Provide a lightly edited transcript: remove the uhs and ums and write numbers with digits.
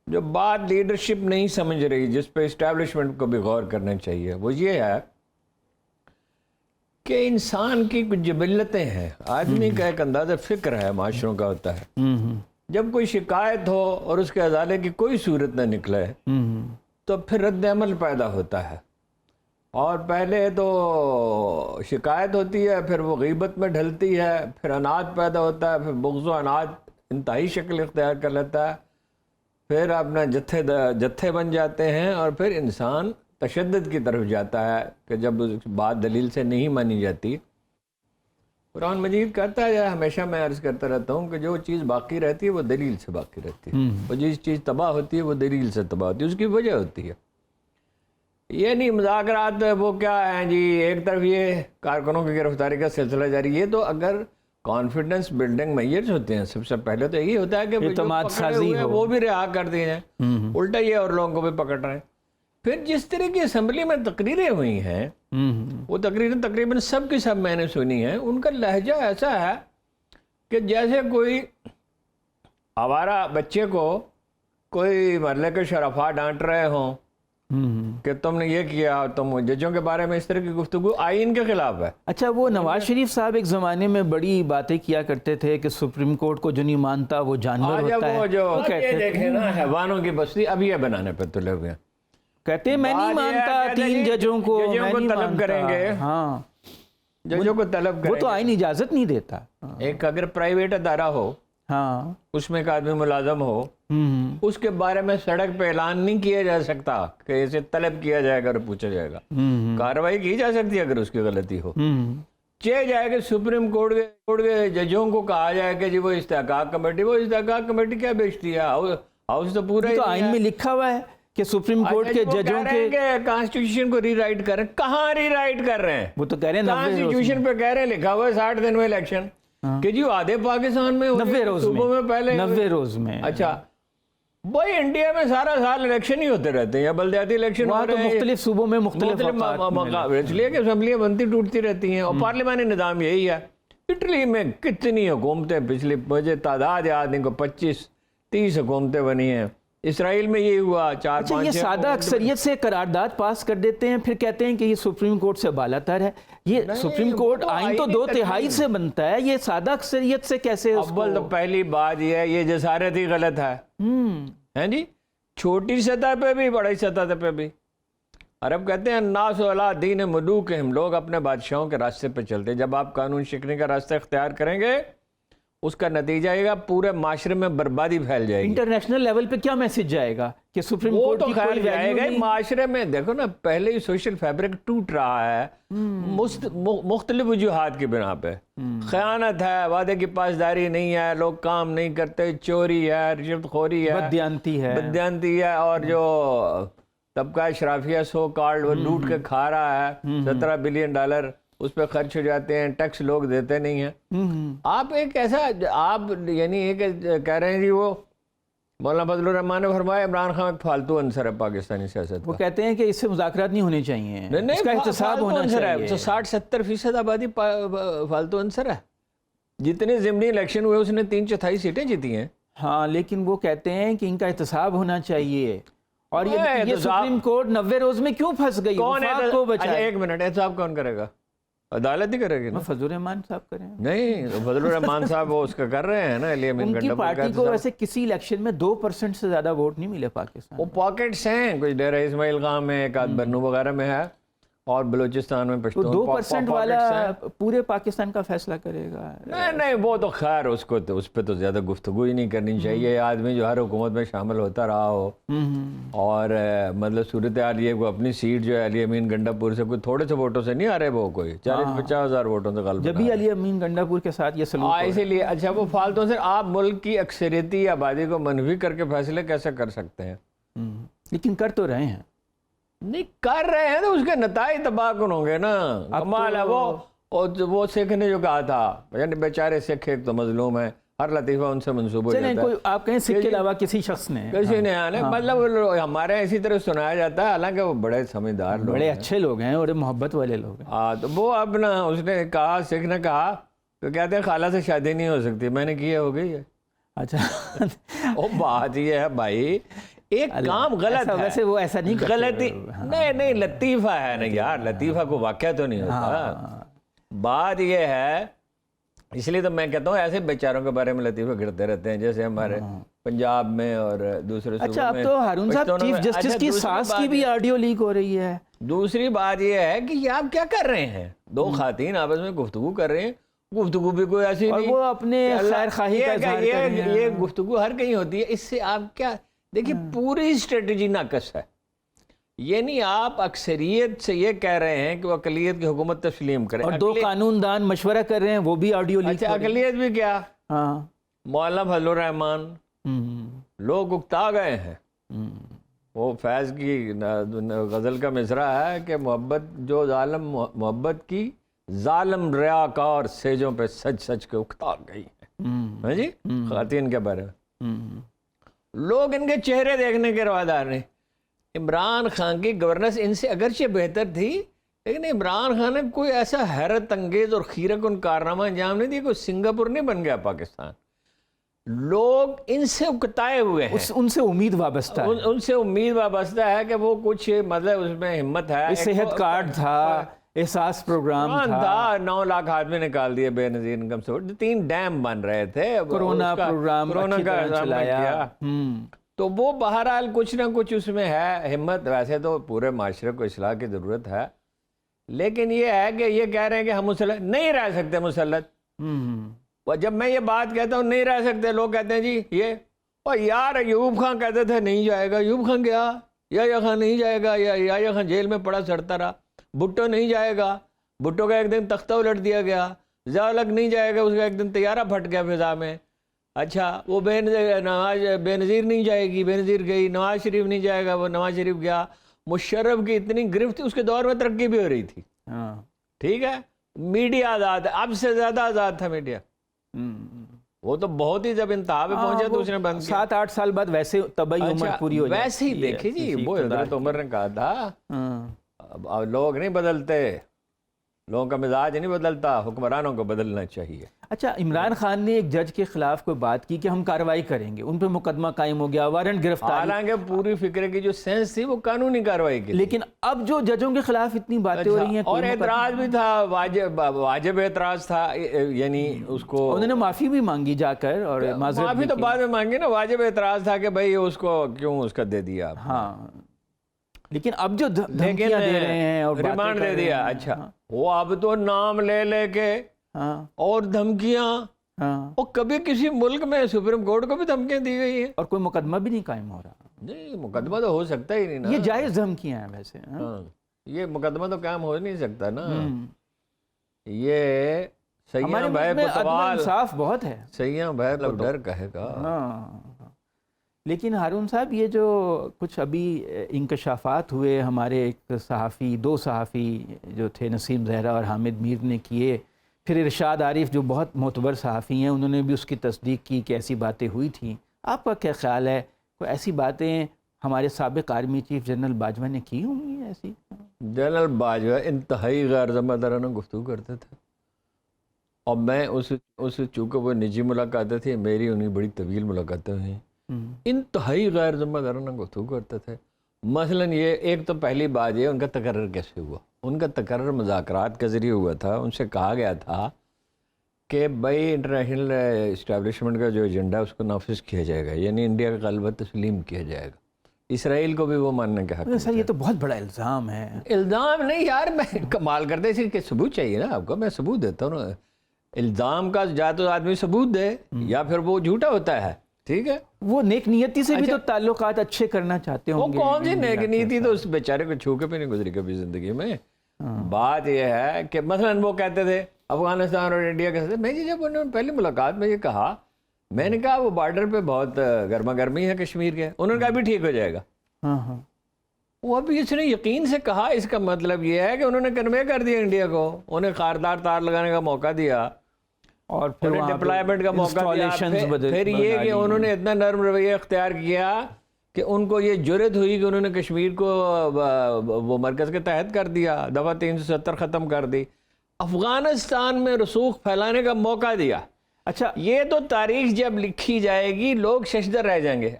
جو بات لیڈرشپ نہیں سمجھ رہی، جس پہ اسٹیبلشمنٹ کو بھی غور کرنا چاہیے، وہ یہ ہے کہ انسان کی کچھ جبلتیں ہیں، آدمی کا ایک انداز فکر ہے، معاشروں کا ہوتا ہے، جب کوئی شکایت ہو اور اس کے ازالے کی کوئی صورت نہ نکلے تو پھر رد عمل پیدا ہوتا ہے، اور پہلے تو شکایت ہوتی ہے، پھر وہ غیبت میں ڈھلتی ہے، پھر عناد پیدا ہوتا ہے، پھر بغض و عناد انتہائی شکل اختیار کر لیتا ہے، پھر اپنا جتھے بن جاتے ہیں، اور پھر انسان تشدد کی طرف جاتا ہے کہ جب بات دلیل سے نہیں مانی جاتی۔ قرآن مجید کہتا ہے، ہمیشہ میں عرض کرتا رہتا ہوں کہ جو چیز باقی رہتی ہے وہ دلیل سے باقی رہتی ہے، وہ جس چیز تباہ ہوتی ہے وہ دلیل سے تباہ ہوتی ہے، اس کی وجہ ہوتی ہے۔ یہ نہیں مذاکرات وہ کیا ہیں جی، ایک طرف یہ کارکنوں کی گرفتاری کا سلسلہ جاری، یہ تو اگر کانفیڈنس بلڈنگ میئرز ہوتے ہیں، سب سے پہلے تو یہی ہوتا ہے کہ اعتماد سازی ہو، وہ بھی رہا کر دیے ہیں، الٹا یہ اور لوگوں کو بھی پکڑ رہے ہیں۔ پھر جس طرح کی اسمبلی میں تقریریں ہوئی ہیں، وہ تقریریں تقریباً سب کی سب میں نے سنی ہیں، ان کا لہجہ ایسا ہے کہ جیسے کوئی آوارہ بچے کو کوئی مرلے کے شرفا ڈانٹ رہے ہوں کہ تم نے یہ کیا، تم ججوں کے بارے میں اس طرح کی گفتگو آئین کے خلاف ہے۔ اچھا، وہ نواز شریف صاحب ایک زمانے میں بڑی باتیں کیا کرتے تھے کہ سپریم کورٹ کو جو نہیں مانتا وہ جانور ہوتا ہے، وہ جو یہ دیکھیں نا، حیوانوں کی بستی اب یہ بنانے پہ تلے ہوئے ہیں، کہتے ہیں میں نہیں مانتا تین ججوں کو، ججوں کو طلب کریں گے، ہاں ججوں کو طلب کریں گے، وہ تو آئین اجازت نہیں دیتا۔ ایک اگر پرائیویٹ ادارہ ہو، ہاں اس میں ایک آدمی ملازم ہو، اس کے بارے میں سڑک پہ اعلان نہیں کیا جا سکتا کہ اسے طلب کیا جائے گا اور پوچھا جائے گا، کارروائی کی جا سکتی ہے اگر اس کی غلطی ہو، چاہے جائے کہ سپریم کورٹ کے ججوں کو کہا جائے کہ جی وہ استحقاق کمیٹی کیا بیچتی ہے، ہاؤس تو پورا تو آئین میں لکھا ہوا ہے کہ سپریم کورٹ کے ججوں کے کانسٹیٹیوشن کو ری رائٹ کر رہے ہیں، کہاں ری رائٹ کر رہے ہیں؟ وہ تو کہہ رہے ہیں کانسٹیٹیوشن پہ کہہ رہے ہیں، لکھا ہوا ہے 60 دن میں الیکشن، کہ جی آدھے پاکستان میں 90 روز میں 90 روز میں۔ اچھا بھائی، انڈیا میں سارا سال الیکشن ہی ہوتے رہتے ہیں، یا بلدیاتی الیکشن وہاں تو مختلف صوبوں میں مختلف مقابلے، اس لیے کہ اسمبلیاں بنتی ٹوٹتی رہتی ہیں، اور پارلیمانی نظام یہی ہے۔ اٹلی میں کتنی حکومتیں، پچھلی مجھے تعداد یاد نہیں کو 25-30 حکومتیں بنی ہیں، اسرائیل میں یہ ہوا 4-5۔ یہ سادہ اکثریت سے قرارداد پاس کر دیتے ہیں، پھر کہتے ہیں کہ یہ سپریم کورٹ سے بالا تر ہے۔ یہ سپریم کورٹ آئین تو 2/3 سے بنتا ہے، یہ سادہ اکثریت سے کیسے؟ اول تو پہلی بات یہ ہے، یہ جسارت ہی غلط ہے، ہیں جی، چھوٹی سطح پہ بھی بڑی سطح پہ بھی۔ عرب کہتے ہیں الناس علی دین ملوکہم، لوگ اپنے بادشاہوں کے راستے پہ چلتے ہیں۔ جب آپ قانون شکنی کا راستہ اختیار کریں گے، اس کا نتیجہ یہ گا پورے معاشرے میں بربادی پھیل جائے گی۔ انٹرنیشنل لیول پہ کیا میسج جائے گا کہ سپریم کورٹ کی کوئی جائے گا معاشرے میں؟ دیکھو نا، پہلے ہی سوشل فیبرک ٹوٹ رہا ہے مختلف وجوہات کی بنا پہ، خیانت ہے، وعدے کی پاسداری نہیں ہے، لوگ کام نہیں کرتے، چوری ہے، رشوت خوری ہے، بددیانتی ہے، اور جو طبقہ اشرافیہ سو کارڈ وہ لوٹ کے کھا رہا ہے، $17 بلین اس پہ خرچ ہو جاتے ہیں، ٹیکس لوگ دیتے نہیں ہیں۔ آپ ایک ایسا، آپ یعنی ایک کہہ رہے ہیں جی، وہ مولانا فضل الرحمان نے فرمایا عمران خان ایک فالتو عنصر ہے پاکستانی سیاست۔ وہ کہتے ہیں کہ اس سے مذاکرات نہیں ہونے چاہیے، اس کا احتساب ہونا چاہیے۔ 60-70% آبادی فالتو عنصر ہے۔ جتنے ضمنی الیکشن ہوئے اس نے 3/4 سیٹیں جیتی ہیں۔ ہاں، لیکن وہ کہتے ہیں کہ ان کا احتساب ہونا چاہیے، اور یہ سپریم کورٹ 90 روز میں کیوں پھنس گئی؟ وفاق کو بچائے۔ ایک منٹ، احتساب کون کرے گا؟ عدالت ہی کرے گی نا۔ فضل الرحمان صاحب کریں؟ نہیں، فضل الرحمان صاحب وہ اس کا کر رہے ہیں نا، علی امین ان کی پارٹی کو ویسے کسی الیکشن میں 2% سے زیادہ ووٹ نہیں ملے پاکستان۔ وہ پاکٹس ہیں، کچھ ڈیرہ اسماعیل خان میں، ایک آدھ بنو وغیرہ میں ہے، اور بلوچستان میں پشتون۔ 2% والا پورے پاکستان کا فیصلہ کرے گا؟ نہیں، وہ تو خیر اس پہ تو زیادہ گفتگو ہی نہیں کرنی چاہیے۔ آدمی جو ہر حکومت میں شامل ہوتا رہا ہو، اور مطلب صورتحال یہ کو اپنی سیٹ جو ہے علی امین گنڈا پور سے کوئی تھوڑے سے ووٹوں سے نہیں آ رہے، وہ کوئی 40-50 ہزار ووٹوں سے غلط، جب بھی علی امین گنڈا پور کے ساتھ یہ سلوک اسی لیے۔ اچھا، وہ فالتو سے آپ ملک کی اکثریتی آبادی کو منفی کر کے فیصلے کیسے کر سکتے ہیں؟ لیکن کر تو رہے ہیں۔ نہیں کر رہے ہیں تو اس کے نتائج تباہ کن ہوں گے نا۔ کمال ہے وہ سکھ نے جو کہا تھا، یعنی بیچارے سکھ ایک تو مظلوم ہے، ہر لطیفہ ان سے منسوب ہو جاتا ہے۔ آپ کہیں سکھ کے علاوہ کسی شخص نے مطلب ہمارے اسی طرح سنایا جاتا ہے، حالانکہ وہ بڑے سمجھدار لوگ، بڑے اچھے لوگ ہیں اور محبت والے لوگ ہیں۔ ہاں، تو وہ اپنا اس نے کہا، سکھ نے کہا تو کہتے ہیں خالہ سے شادی نہیں ہو سکتی، میں نے کی ہے، ہو گئی ہے۔ اچھا، وہ بات یہ ہے بھائی، ایک کام غلط ہے، ویسے وہ ایسا نہیں کرتے، غلطی نہیں لطیفہ ہے نا یار، لطیفہ کو واقعہ تو نہیں ہوتا. بات یہ ہے، اس لیے تو میں کہتا ہوں ایسے بیچاروں کے بارے میں لطیفے گرتے رہتے ہیں، جیسے ہمارے پنجاب میں اور دوسرے صوبوں میں. اچھا اب تو ہارون صاحب چیف جسٹس کی ساس کی بھی آڈیو لیک ہو رہی ہے. دوسری بات یہ ہے کہ یہ آپ کیا کر رہے ہیں، دو خواتین آپس میں گفتگو کر رہے ہیں، گفتگو بھی کوئی ایسی نہیں، اور وہ اپنے خیر خواہی کا اظہار کر رہے ہیں. یہ گفتگو ہر کہیں ہوتی ہے، اس سے آپ کیا دیکھیے پوری اسٹریٹجی ناقص ہے. یہ نہیں آپ اکثریت سے یہ کہہ رہے ہیں کہ وہ اقلیت کی حکومت تسلیم کرے، اور دو قانون دان مشورہ کر رہے ہیں، وہ بھی آڈیو لیک. اچھا اقلیت بھی کیا، ہاں مولانا فضل الرحمان، لوگ اکتا گئے ہیں. وہ فیض کی غزل کا مصرع ہے کہ محبت کی ظالم ریاکار سیجوں پہ سچ سچ کے اکتا گئی ہیں. جی خواتین کے بارے میں لوگ ان کے چہرے دیکھنے کے روادار نہیں. عمران خان کی گورننس ان سے اگرچہ بہتر تھی، لیکن عمران خان نے کوئی ایسا حیرت انگیز اور خیرہ کن کارنامہ انجام نہیں دیا، کوئی سنگاپور نہیں بن گیا پاکستان. لوگ ان سے اکتائے ہوئے ہیں، ان سے امید وابستہ ہے، ان سے امید وابستہ ہے کہ وہ کچھ مطلب اس میں ہمت ہے. صحت کارڈ تھا، احساس پروگرام تھا، 9 لاکھ آدمی نکال دیے بے نظیر انکم سپورٹ، 3 ڈیم بن رہے تھے، کرونا پروگرام کرونا کا چلایا. تو وہ بہرحال کچھ نہ کچھ اس میں ہے ہمت. ویسے تو پورے معاشرے کو اصلاح کی ضرورت ہے، لیکن یہ ہے کہ یہ کہہ رہے ہیں کہ ہم مسلط نہیں رہ سکتے. مسلط جب میں یہ بات کہتا ہوں نہیں رہ سکتے، لوگ کہتے ہیں جی یہ، اور یار ایوب خان کہتے تھے نہیں جائے گا، ایوب خان گیا، یا خان نہیں جائے گا، یا خان جیل میں پڑا سڑتا رہا. بھٹو نہیں جائے گا، بھٹو کا ایک دن تختہ الٹ دیا گیا. ضیاء الحق نہیں جائے گا، اس کا ایک دن طیارہ پھٹ گیا فضا میں. اچھا وہ بے نظیر نہیں جائے گی، بے نظیر گئی. نواز شریف نہیں جائے گا، وہ نواز شریف گیا. مشرف کی اتنی گرفت تھی، اس کے دور میں ترقی بھی ہو رہی تھی. ٹھیک ہے، میڈیا آزاد ہے، اب سے زیادہ آزاد تھا میڈیا. وہ تو بہت ہی جب انتہا پہ پہنچا تو اس نے بند کیا. 7-8 سال بعد ویسے طبعی عمر پوری ہو جاتی ہے. ویسے ہی دیکھیں جی، وہ حضرت عمر نے کہا تھا لوگ نہیں بدلتے، لوگوں کا مزاج نہیں بدلتا، حکمرانوں کو بدلنا چاہیے. اچھا عمران خان نے ایک جج کے خلاف کوئی بات کی کہ ہم کارروائی کریں گے، ان پہ مقدمہ قائم ہو گیا، وارنٹ گرفتاری. حالانکہ پوری فکر کی جو سینس تھی وہ قانونی کارروائی کی، لیکن اب جو ججوں کے خلاف اتنی باتیں ہو رہی ہیں، اور اعتراض بھی تھا، واجب اعتراض تھا. یعنی اس کو انہوں نے معافی بھی مانگی جا کر، اور معافی تو بعد میں مانگی نا. واجب اعتراض تھا کہ بھائی اس کو کیوں اس کا دے دیا. ہاں لیکن اب جو دھمکیاں دے رہے ہیں اور ریمانڈ دے دیا. اچھا وہ اب تو نام لے لے کے اور دھمکیاں، اور کبھی کسی ملک میں سپریم کورٹ کو بھی دھمکیاں دی گئی ہیں، اور کوئی مقدمہ بھی نہیں قائم ہو رہا. نہیں مقدمہ تو ہو سکتا ہی نہیں نا. یہ جائز دھمکیاں ہیں ویسے. یہ مقدمہ تو قائم ہو نہیں سکتا نا. یہ سیاں بھائی کوتوال انصاف بہت ہے، سیاں بھائی کو ڈر کہے گا. لیکن ہارون صاحب یہ جو کچھ ابھی انکشافات ہوئے ہمارے ایک صحافی، 2 صحافی جو تھے نسیم زہرا اور حامد میر نے کیے، پھر ارشاد عارف جو بہت معتبر صحافی ہیں انہوں نے بھی اس کی تصدیق کی کہ ایسی باتیں ہوئی تھیں. آپ کا کیا خیال ہے، کوئی ایسی باتیں ہمارے سابق آرمی چیف جنرل باجوہ نے کی ہوں گی ایسی؟ جنرل باجوہ انتہائی غیر ذمہ دارانہ گفتگو کرتے تھے، اور میں اس چونکہ وہ نجی ملاقاتیں تھیں، میری انہیں بڑی طویل ملاقاتیں ہوئیں، انتہائی غیر ذمہ دارانہ گفتگو کرتے تھے. مثلا یہ ایک تو پہلی بات یہ ان کا تقرر کیسے ہوا. ان کا تقرر مذاکرات کے ذریعے ہوا تھا. ان سے کہا گیا تھا کہ بھائی انٹرنیشنل اسٹیبلشمنٹ کا جو ایجنڈا اس کو نافذ کیا جائے گا، یعنی انڈیا کا غلبہ تسلیم کیا جائے گا. اسرائیل کو بھی وہ ماننے کا حق ہے. سر یہ تو بہت بڑا الزام ہے. الزام نہیں یار، میں کمال کرتے اسی کہ ثبوت چاہیے نا آپ کو. میں ثبوت دیتا ہوں نا. الزام کا یا تو آدمی ثبوت دے یا پھر وہ جھوٹا ہوتا ہے. ٹھیک ہے، وہ نیک نیتی سے بھی تو تعلقات اچھے کرنا چاہتے ہوں گے. وہ کون سی نیک نیتی، تو اس بیچارے کو چھو کے بھی نہیں گزری کبھی زندگی میں. بات یہ ہے کہ مثلا وہ کہتے تھے افغانستان اور انڈیا کے ساتھ. میں جب انہوں نے پہلی ملاقات میں یہ کہا، میں نے کہا وہ بارڈر پہ بہت گرما گرمی ہے کشمیر کے. انہوں نے کہا بھی ٹھیک ہو جائے گا. وہ ابھی اس نے یقین سے کہا. اس کا مطلب یہ ہے کہ انہوں نے کنوے کر دیا انڈیا کو، انہیں خاردار تار لگانے کا موقع دیا، اور پھر ڈپلائمنٹ کا موقع دیا. پھر یہ کہ انہوں نے اتنا نرم رویہ اختیار کیا کہ ان کو یہ جرت ہوئی کہ انہوں نے کشمیر کو وہ مرکز کے تحت کر دیا، دفعہ 370 ختم کر دی، افغانستان میں رسوخ پھیلانے کا موقع دیا. اچھا یہ تو تاریخ جب لکھی جائے گی لوگ ششدر رہ جائیں گے.